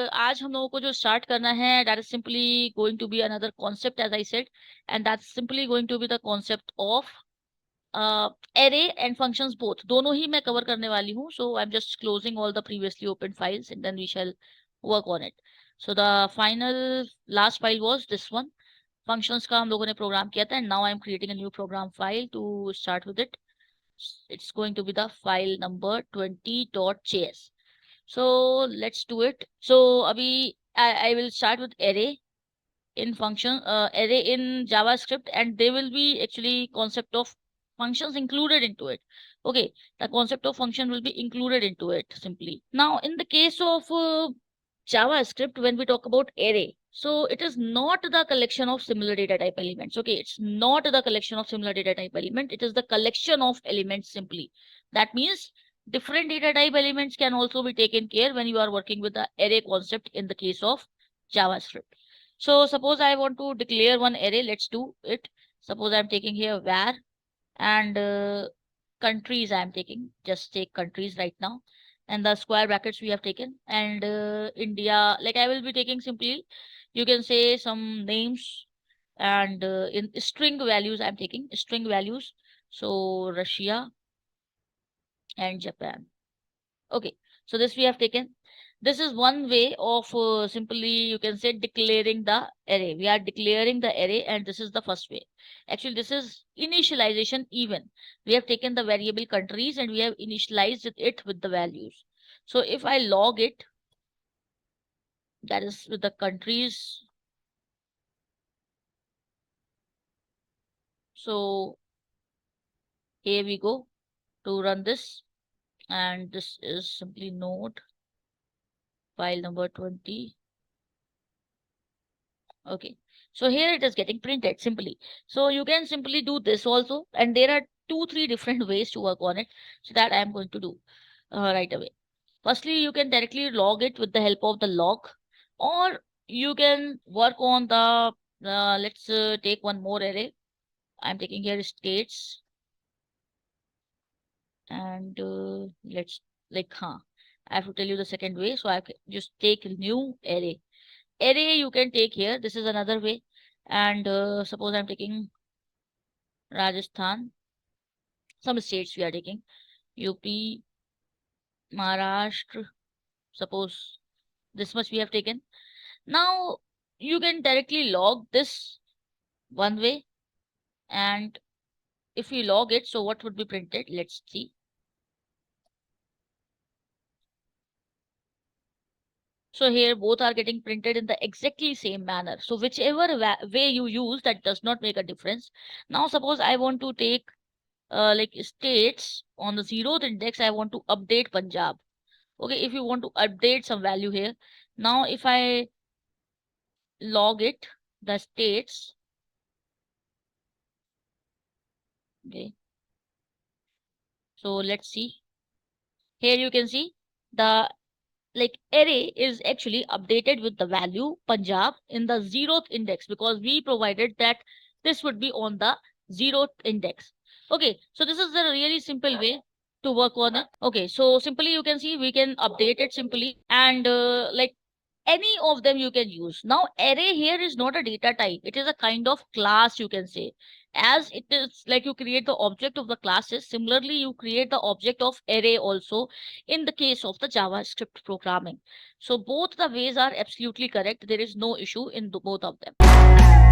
आज हम लोगों को जो स्टार्ट करना है that is simply going to be another concept as I said, and that's simply going to be the concept of array and functions both, दोनों ही मैं कवर करने वाली हूँ. So I am just closing all the previously open files and then we shall work on it. So the final last file was this one. Functions का हम लोगों ने प्रोग्राम किया था, and now I am creating a new program file to start with it. It's going to be the file number 20.js. So let's do it. So abhi I will start with array in function, array in JavaScript, and there will be actually concept of functions included into it. Okay, the concept of function will be included into it simply. Now in the case of JavaScript, when we talk about array, so it is not the collection of similar data type elements. Okay, it's not the collection of similar data type element. It is the collection of elements simply. That means different data type elements can also be taken care when you are working with the array concept in the case of JavaScript. So suppose I want to declare one array. Let's do it. Suppose I'm taking here var, and countries I'm taking. Just take countries right now, and the square brackets we have taken, and India, like I will be taking simply, you can say some names, and in string values I'm taking string values. So Russia and Japan. Okay, so this we have taken. This is one way of simply you can say declaring the array. We are declaring the array, and this is the first way. Actually, this is initialization even. We have taken the variable countries and we have initialized it with the values. So if I log it, that is with the countries. So here we go to run this, and this is simply node file number 20. Okay, so here it is getting printed simply. So you can simply do this also, and there are 2-3 different ways to work on it. So that I am going to do right away. Firstly, you can directly log it with the help of the log, or you can work on the let's take one more array. I'm taking here states, and let's like I have to tell you the second way. So I can just take new array. Array you can take here. This is another way. And suppose I'm taking Rajasthan, some states we are taking UP, Maharashtra. Suppose this much we have taken. Now you can directly log this one way, and if we log it, so what would be printed? Let's see. So here both are getting printed in the exactly same manner. So whichever way you use, that does not make a difference. Now suppose I want to take like states on the 0th index, I want to update Punjab. Okay, if you want to update some value here, now if I log it, the states, okay, so let's see. Here you can see the like array is actually updated with the value Punjab in the 0th index, because we provided that this would be on the 0th index. Okay, so this is the really simple way to work on it. Okay, so simply you can see we can update it simply, and like any of them you can use. Now array here is not a data type, it is a kind of class, you can say. As it is like you create the object of the classes, similarly you create the object of array also in the case of the JavaScript programming. So both the ways are absolutely correct, there is no issue in both of them.